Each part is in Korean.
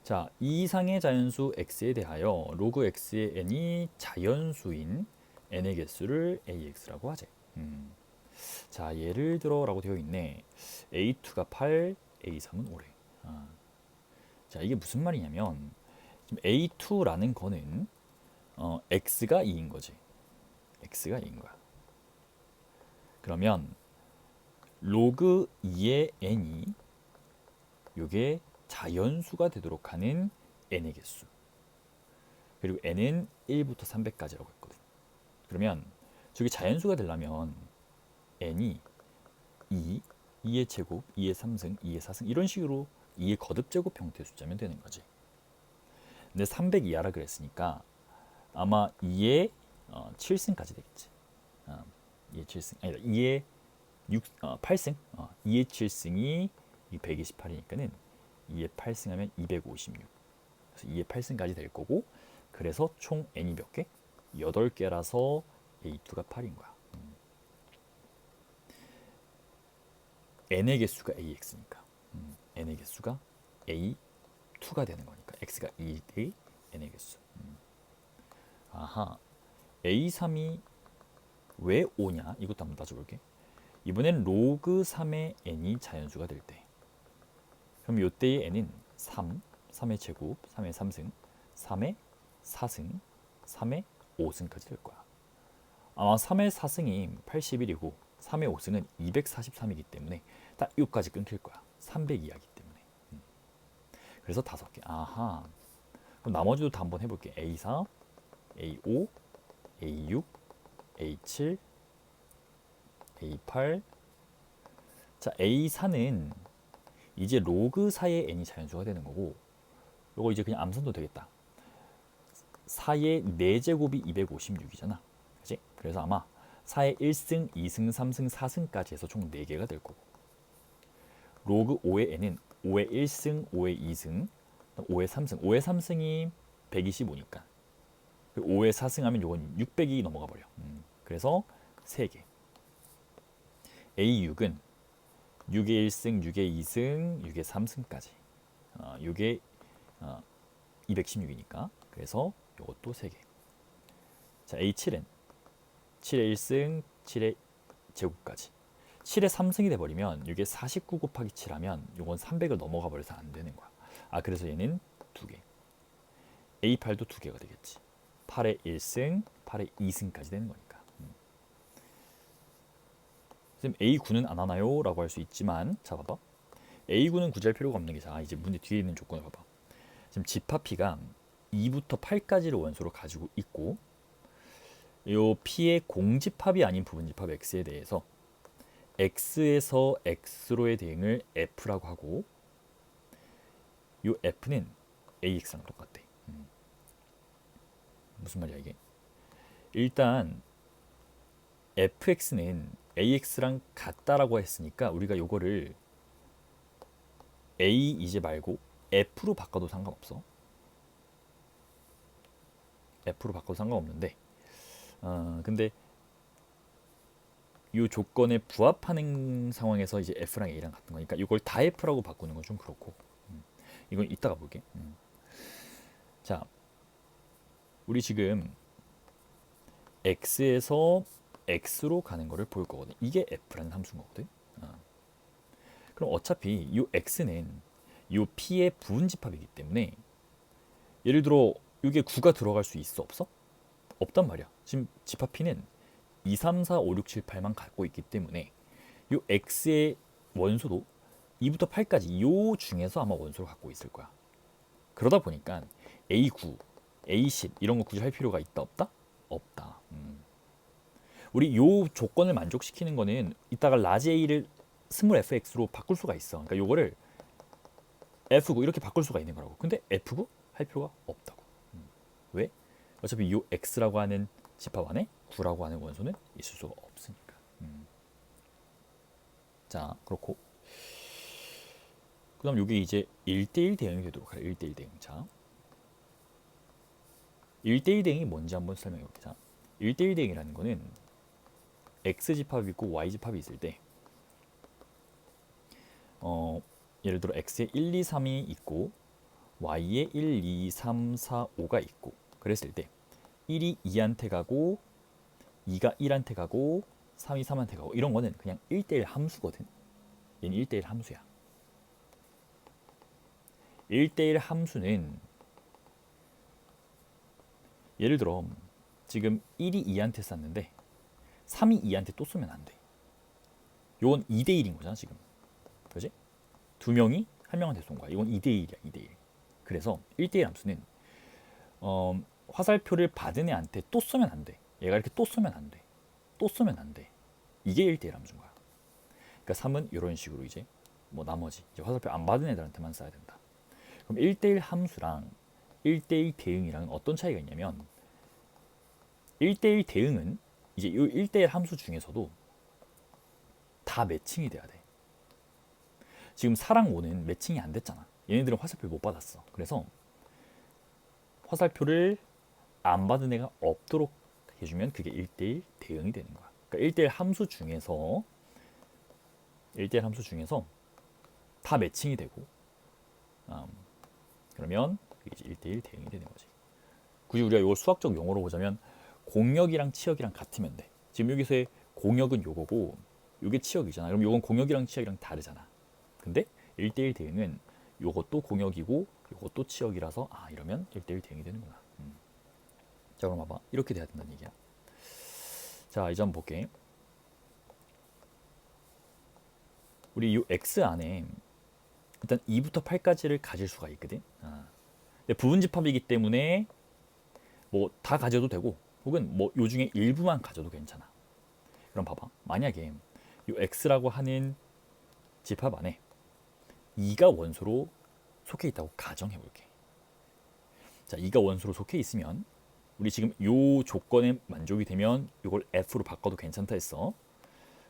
자, 이 이상의 자연수 x에 대하여 로그 x의 n이 자연수인 n의 개수를 ax라고 하지. 자, 예를 들어라고 되어 있네. a2가 8, a3은 5래. 자, 이게 무슨 말이냐면 지금 a2라는 거는 x가 2인 거지. x가 2인 거야. 그러면 로그 2의 n이 이게 자연수가 되도록 하는 n의 개수. 그리고 n은 1부터 300까지라고 했거든. 그러면 저게 자연수가 되려면 n이 2, 2의 제곱, 2의 3승, 2의 4승 이런 식으로 2의 거듭 제곱 형태의 숫자면 되는 거지. 근데 300 이하라 그랬으니까 아마 2의 7승까지 되겠지. 2의 7승 아니다. 2의 8승. 2의 7승이 128이니까는 2의 8승하면 256. 그래서 2의 8승까지 될 거고 그래서 총 n이 몇 개? 8개라서 a2가 8인 거야. n의 개수가 ax니까 n의 개수가 a2가 되는 거니까 x가 2의 n의 개수. 아하, a3이 왜 5냐? 이것도 한번 따져볼게. 이번엔 로그 3의 n이 자연수가 될 때, 그럼 이때의 n은 3, 3의 제곱, 3의 3승, 3의 4승, 3의 5승까지 될 거야. 아마 3의 4승이 81이고 3의 5승은 243이기 때문에 딱 여기까지 끊길 거야. 300 이하기 때문에. 그래서 5개. 아하. 그럼 나머지도 다 한번 해볼게. A4, A5, A6, A7, A8. 자, A4는 이제 로그 4의 n이 자연수가 되는 거고, 이거 이제 그냥 암산도 되겠다. 4의 4제곱이 256이잖아. 그치? 그래서 아마 4의 1승, 2승, 3승, 4승까지 해서 총 4개가 될 거고, 로그 5의 n은 5의 1승, 5의 2승, 5의 3승. 5의 3승이 125니까 5의 4승 하면 이건 600이 넘어가 버려. 그래서 3개. A6은 6의 1승, 6의 2승, 6의 3승까지. 6의 216이니까. 그래서 이것도 3개. 자, A7은 7의 1승, 7의 제곱까지. 7의 3승이 돼버리면 이게 49 곱하기 7 하면 이건 300을 넘어가 버려서 안 되는 거야. 그래서 얘는 2개. A8도 2개가 되겠지. 8의 1승, 8의 2승까지 되는 거니까. 선생님 A9는 안 하나요? 라고 할 수 있지만, 자 봐봐. A9는 굳이 할 필요가 없는 게, 자 이제 문제 뒤에 있는 조건을 봐봐. 지금 집합P가 2부터 8까지를 원소로 가지고 있고, 요 P의 공집합이 아닌 부분집합 X에 대해서 X에서 X로의 대응을 F라고 하고, 요 F는 AX랑 똑같대. 무슨 말이야 이게? 일단 fx는 ax랑 같다라고 했으니까 우리가 요거를 a 이제 말고 f로 바꿔도 상관없어. f로 바꿔도 상관없는데 근데 이 조건에 부합하는 상황에서 이제 f랑 a랑 같은 거니까 이걸 다 f라고 바꾸는 건 좀 그렇고 이건 이따가 볼게. 자, 우리 지금 x에서 x로 가는 거를 볼 거거든. 이게 f라는 함수인 거거든. 그럼 어차피 이 x는 이 p의 부분집합이기 때문에 예를 들어 이게 9가 들어갈 수 있어 없어? 없단 말이야. 지금 집합 p는 2, 3, 4, 5, 6, 7, 8만 갖고 있기 때문에 이 x의 원소도 2부터 8까지 요 중에서 아마 원소를 갖고 있을 거야. 그러다 보니까 a9, a10 이런 거 굳이 할 필요가 있다 없다? 없다. 우리 요 조건을 만족시키는 거는 이따가 라지 a를 스몰 fx로 바꿀 수가 있어. 그러니까 요거를 f구 이렇게 바꿀 수가 있는 거라고. 근데 f구 할 필요가 없다고. 왜? 어차피 요 x라고 하는 집합 안에 9라고 하는 원소는 있을 수가 없으니까. 자, 그렇고 그 다음 요게 이제 1대1 대응이 되도록 하래. 1대1 대응. 자, 1대1 대응이 뭔지 한번 설명해 볼게. 자, 1대1 대응이라는 거는 x집합이 있고 y집합이 있을 때 예를 들어 x에 1, 2, 3이 있고 y에 1, 2, 3, 4, 5가 있고 그랬을 때 1이 2한테 가고 2가 1한테 가고 3이 3한테 가고 이런 거는 그냥 1대1 함수거든. 얘는 1대1 함수야. 1대1 함수는 예를 들어 지금 1이 2한테 쐈는데 3이 2한테 또 쏘면 안 돼. 요건 2대1인 거잖아 지금. 그지? 두 명이 한 명한테 쏜 거야. 이건 2대1이야 2대1. 그래서 1대1 함수는 화살표를 받은 애한테 또 쏘면 안 돼. 얘가 이렇게 또 쏘면 안 돼. 또 쏘면 안 돼. 이게 1대1 함수인 거야. 그러니까 3은 이런 식으로 이제 뭐 나머지 이제 화살표 안 받은 애들한테만 써야 된다. 그럼 1대1 함수랑 1대1 대응이랑은 어떤 차이가 있냐면 1대1 대응은 이제 이 1대1 함수 중에서도 다 매칭이 돼야 돼. 지금 4랑 5는 매칭이 안 됐잖아. 얘네들은 화살표를 못 받았어. 그래서 화살표를 안 받은 애가 없도록 해주면 그게 1대1 대응이 되는 거야. 그러니까 1대1 함수 중에서 1대1 함수 중에서 다 매칭이 되고 그러면 이제 1대1 대응이 되는 거지. 굳이 우리가 이걸 수학적 용어로 보자면 공역이랑 치역이랑 같으면 돼. 지금 여기서의 공역은 요거고 요게 치역이잖아. 그럼 요건 공역이랑 치역이랑 다르잖아. 근데 1대1 대응은 요것도 공역이고 요것도 치역이라서 이러면 1대1 대응이 되는구나. 자 그럼 봐봐. 이렇게 돼야 된다는 얘기야. 자 이제 한번 볼게. 우리 이 x 안에 일단 2부터 8까지를 가질 수가 있거든. 근데 부분집합이기 때문에 뭐 다 가져도 되고 혹은 뭐 요 중에 일부만 가져도 괜찮아. 그럼 봐봐. 만약에 이 x라고 하는 집합 안에 2가 원소로 속해 있다고 가정해 볼게. 자, 2가 원소로 속해 있으면 우리 지금 요 조건에 만족이 되면 이걸 f로 바꿔도 괜찮다 했어.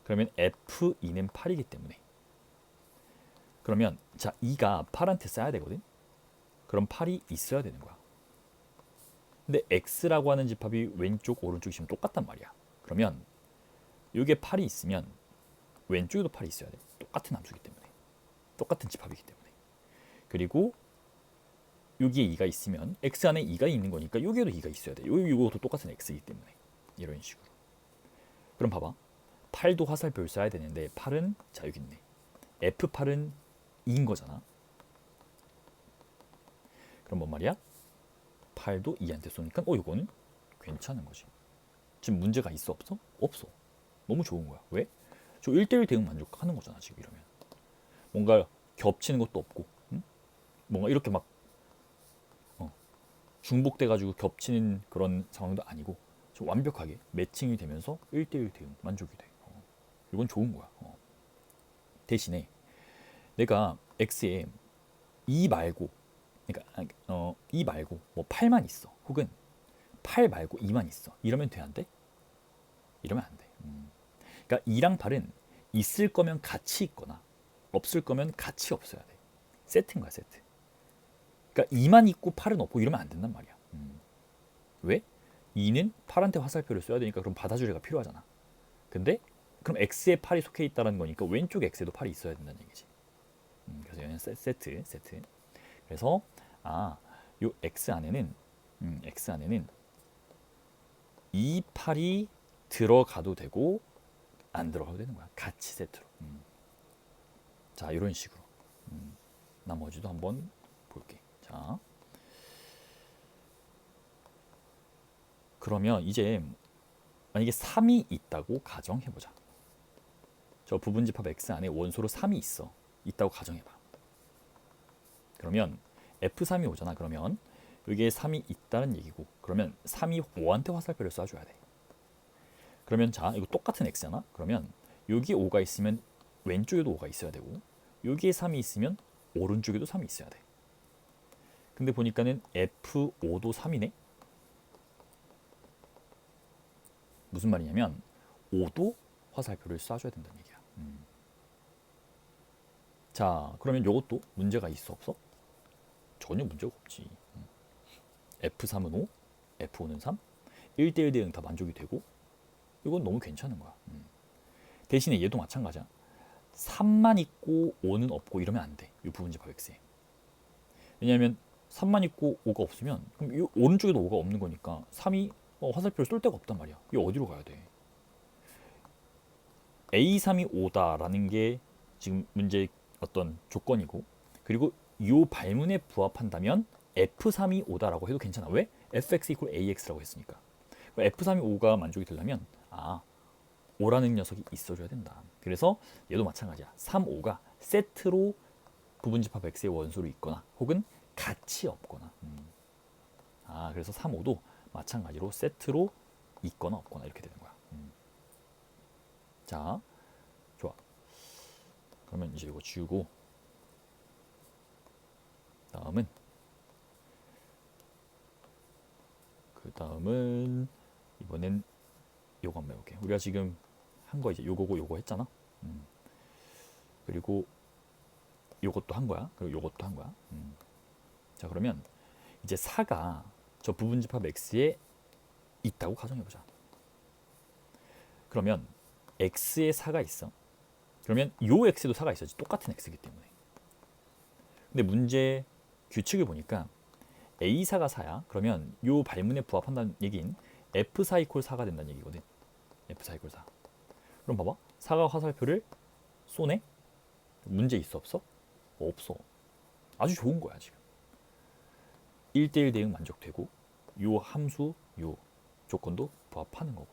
그러면 f2는 8이기 때문에 그러면 자 2가 8한테 써야 되거든. 그럼 8이 있어야 되는 거야. 근데 x라고 하는 집합이 왼쪽 오른쪽이 지금 똑같단 말이야. 그러면 이게 8이 있으면 왼쪽에도 8이 있어야 돼. 똑같은 함수이기 때문에. 똑같은 집합이기 때문에. 그리고 여기에 2가 있으면 x 안에 2가 있는 거니까 여기에도 2가 있어야 돼. 이것도 똑같은 x이기 때문에. 이런 식으로. 그럼 봐봐. 8도 화살표를 써야 되는데 8은 자 여기 있네. f8은 2인 거잖아. 그럼 뭔 말이야? 8도 2한테 쏘니까 이거는 괜찮은 거지. 지금 문제가 있어 없어? 없어. 너무 좋은 거야. 왜? 저 1대1 대응 만족하는 거잖아 지금 이러면. 뭔가 겹치는 것도 없고 응? 뭔가 이렇게 막 중복돼가지고 겹치는 그런 상황도 아니고 좀 완벽하게 매칭이 되면서 1대1 대응 만족이 돼. 이건 좋은 거야. 대신에 내가 x에 2 말고 그러니까 2 말고 뭐 8만 있어. 혹은 8 말고 2만 있어. 이러면 돼 안 돼? 이러면 안 돼. 그러니까 2랑 8은 있을 거면 같이 있거나 없을 거면 같이 없어야 돼. 세트인 거야 세트. 그러니까 2만 있고 8은 없고 이러면 안 된단 말이야. 왜? 2는 8한테 화살표를 써야 되니까 그럼 받아줄 애가 필요하잖아. 근데 그럼 x에 8이 속해 있다는 거니까 왼쪽 x에도 8이 있어야 된다는 얘기지. 그래서 얘는 세트. 그래서 요 x 안에는 이 8이 들어가도 되고 안 들어가도 되는 거야. 같이 세트로. 자 이런 식으로. 나머지도 한번 볼게. 자 그러면 이제 만약에 3이 있다고 가정해보자. 저 부분집합 x 안에 원소로 3이 있다고 가정해봐. 그러면 f3이 오잖아. 그러면 여기에 3이 있다는 얘기고 그러면 3이 5한테 화살표를 쏴줘야 돼. 그러면 자 이거 똑같은 x잖아. 그러면 여기에 5가 있으면 왼쪽에도 5가 있어야 되고 여기에 3이 있으면 오른쪽에도 3이 있어야 돼. 근데 보니까는 f5도 3이네. 무슨 말이냐면 5도 화살표를 쏴줘야 된다는 얘기야. 자 그러면 이것도 문제가 있어 없어? 전혀 문제가 없지. F3은 5, F5는 3, 1대1 대응 다 만족이 되고 이건 너무 괜찮은 거야. 대신에 얘도 마찬가지야. 3만 있고 5는 없고 이러면 안 돼. 이 부분집합 X에. 왜냐하면 3만 있고 5가 없으면 그럼 이 오른쪽에도 5가 없는 거니까 3이 화살표를 쏠 데가 없단 말이야. 이게 어디로 가야 돼? A3이 5다라는 게 지금 문제 어떤 조건이고, 그리고 이 발문에 부합한다면 F3이 5다라고 해도 괜찮아. 왜? fx 이퀄 ax라고 했으니까. F3이 5가 만족이 되려면 5라는 녀석이 있어줘야 된다. 그래서 얘도 마찬가지야. 3, 5가 세트로 부분집합 x의 원소로 있거나 혹은 같이 없거나. 그래서 3, 5도 마찬가지로 세트로 있거나 없거나 이렇게 되는 거야. 자, 좋아. 그러면 이제 이거 지우고 다음은 이번엔 요거 한번 해볼게. 우리가 지금 한 거 이제 요거고 요거 했잖아. 그리고 요것도 한 거야. 그리고 요것도 한 거야. 자, 그러면 이제 4가 저 부분집합 x에 있다고 가정해보자. 그러면 x에 4가 있어. 그러면 요 x도 4가 있어야지. 똑같은 x이기 때문에. 근데 문제 규칙을 보니까 A4가 4야. 그러면 요 발문에 부합한다는 얘기인 F4 이퀄 4가 된다는 얘기거든. F4 이퀄 4. 그럼 봐봐. 4가 화살표를 쏘네? 문제 있어 없어? 없어. 아주 좋은 거야 지금. 1대1 대응 만족되고 요 함수 요 조건도 부합하는 거고.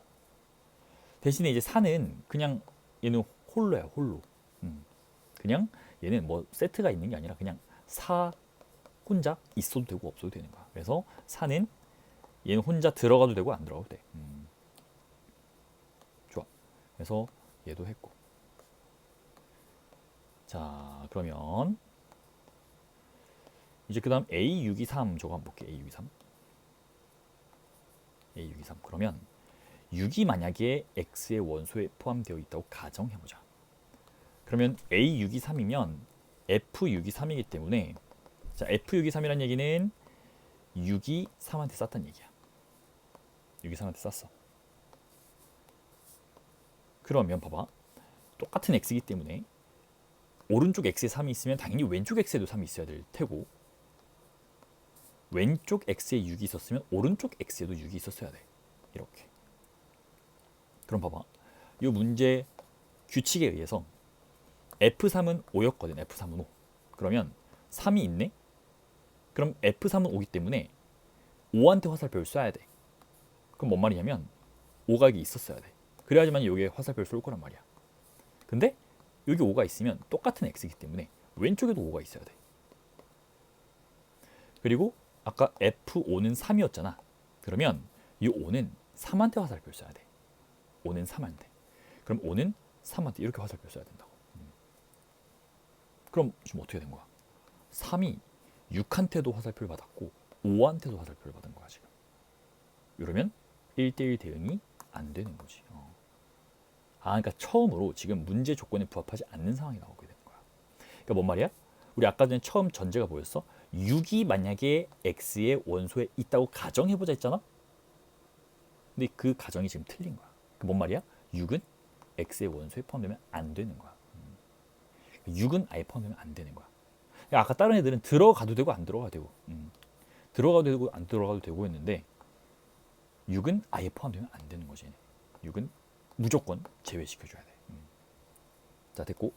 대신에 이제 4는 그냥 얘는 홀로야 홀로. 그냥 얘는 뭐 세트가 있는 게 아니라 그냥 4 혼자 있어도 되고 없어도 되는 거야. 그래서 4는 얘는 혼자 들어가도 되고 안 들어가도 돼. 좋아. 그래서 얘도 했고. 자, 그러면 이제 그 다음 A623 저거 한번 볼게. A623. A623. 그러면 6이 만약에 X의 원소에 포함되어 있다고 가정해보자. 그러면 A623이면 F623이기 때문에, 자, F623이라는 얘기는 6이 3한테 쌌다는 얘기야. 6이 3한테 쌌어. 그러면 봐봐. 똑같은 X이기 때문에 오른쪽 X에 3이 있으면 당연히 왼쪽 X에도 3이 있어야 될 테고, 왼쪽 X에 6이 있었으면 오른쪽 X에도 6이 있었어야 돼. 이렇게. 그럼 봐봐. 이 문제 규칙에 의해서 F3은 5였거든. F3은 5. 그러면 3이 있네? 그럼 F3은 5기 때문에 5한테 화살표를 쏴야 돼. 그럼 뭔 말이냐면 5가 여기 있었어야 돼. 그래야지만 여기에 화살표를 쏠 거란 말이야. 근데 여기 5가 있으면 똑같은 X이기 때문에 왼쪽에도 5가 있어야 돼. 그리고 아까 F5는 3이었잖아. 그러면 이 5는 3한테 화살표를 쏴야 돼. 5는 3한테. 그럼 5는 3한테 이렇게 화살표를 쏴야 된다고. 그럼 지금 어떻게 된 거야? 3이 6한테도 화살표를 받았고 5한테도 화살표를 받은 거야 지금. 이러면 1대1 대응이 안 되는 거지. 그러니까 처음으로 지금 문제 조건에 부합하지 않는 상황이 나오게 되는 거야. 그러니까 뭔 말이야? 우리 아까 전에 처음 전제가 뭐였어? 6이 만약에 x의 원소에 있다고 가정해보자 했잖아? 근데 그 가정이 지금 틀린 거야. 뭔 말이야? 6은 x의 원소에 포함되면 안 되는 거야. 6은 아예 포함되면 안 되는 거야. 그러니까 아까 다른 애들은 들어가도 되고 안 들어가도 되고, 들어가도 되고 안 들어가도 되고 했는데 6은 아예 포함되면 안 되는 거지. 6은 무조건 제외시켜줘야 돼. 자, 됐고.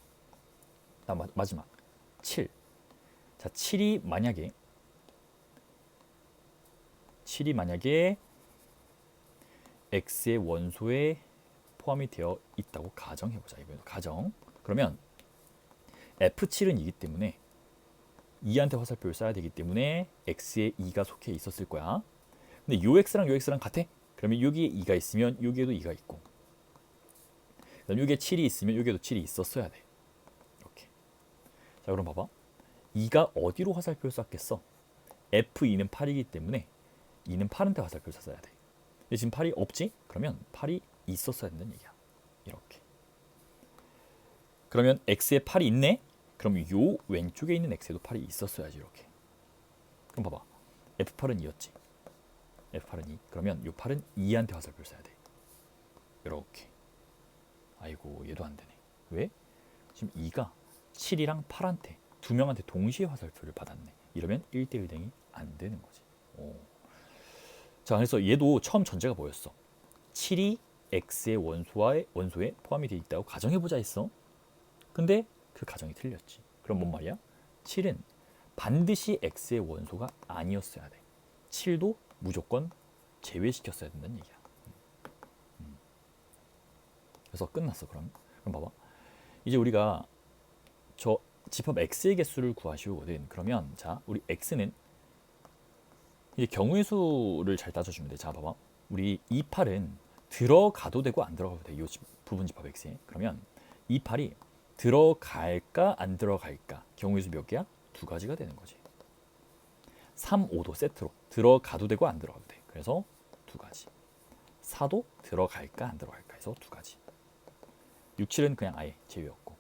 마지막 7. 자, 7이 만약에 x의 원소에 포함이 되어 있다고 가정해보자. 이번에도 가정. 그러면 F7은 2기 때문에 2한테 화살표를 쏴야 되기 때문에 x에 2가 속해 있었을 거야. 근데 요 x랑 요 x랑 같아? 그러면 여기에 2가 있으면 여기에도 2가 있고, 그다음 여기에 7이 있으면 여기에도 7이 있었어야 돼. 이렇게. 자, 그럼 봐봐. 2가 어디로 화살표를 쐈겠어? F2는 8이기 때문에 2는 8한테 화살표를 쐈어야 돼. 근데 지금 8이 없지? 그러면 8이 있었어야 된다는 얘기야. 이렇게. 그러면 x에 8이 있네? 그럼 요 왼쪽에 있는 x에도 8이 있었어야지. 이렇게. 그럼 봐봐. F8은 2였지. F8은 2. 그러면 요 8은 2한테 화살표를 쏴야 돼. 이렇게. 아이고, 얘도 안 되네. 왜? 지금 2가 7이랑 8한테 두 명한테 동시에 화살표를 받았네. 이러면 1대1 대응이 안 되는 거지. 오. 자, 그래서 얘도 처음 전제가 뭐였어? 7이 x의 원소에 포함이 되어 있다고 가정해보자 했어. 근데 그 가정이 틀렸지. 그럼 뭔 말이야? 7은 반드시 x의 원소가 아니었어야 돼. 7도 무조건 제외시켰어야 된다는 얘기야. 그래서 끝났어. 그럼 봐봐. 이제 우리가 저 집합 x의 개수를 구하시오거든. 그러면 자, 우리 x는 이제 경우의 수를 잘 따져주면 돼. 자, 봐봐. 우리 28은 들어가도 되고 안 들어가도 돼. 이 부분 집합 x에. 그러면 28이 들어갈까 안 들어갈까? 경우의 수 몇 개야? 두 가지가 되는 거지. 3, 5도 세트로 들어가도 되고 안 들어가도 돼. 그래서 두 가지. 4도 들어갈까 안 들어갈까 해서 두 가지. 6, 7은 그냥 아예 제외였고.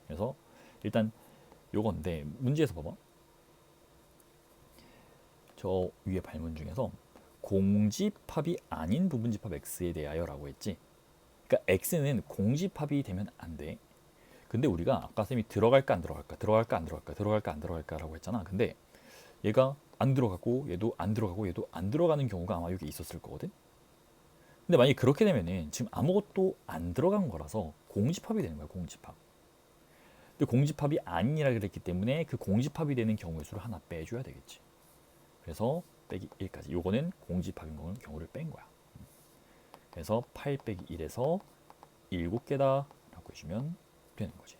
그래서 일단 요건데 문제에서 봐봐. 저 위에 발문 중에서 공집합이 아닌 부분집합 x에 대하여라고 했지. 그러니까 x는 공집합이 되면 안 돼. 근데 우리가 아까 쌤이 들어갈까 안 들어갈까, 들어갈까 안 들어갈까, 들어갈까 안 들어갈까라고 했잖아. 근데 얘가 안 들어가고 얘도 안 들어가고 얘도 안 들어가는 경우가 아마 여기 있었을 거거든. 근데 만약에 그렇게 되면은 지금 아무것도 안 들어간 거라서 공집합이 되는 거야. 공집합. 근데 공집합이 아니라 그랬기 때문에 그 공집합이 되는 경우의 수를 하나 빼줘야 되겠지. 그래서 빼기 1까지. 요거는 공집합인 경우를 뺀 거야. 그래서 8 빼기 1에서 7개다 라고 해주면 되는 거지.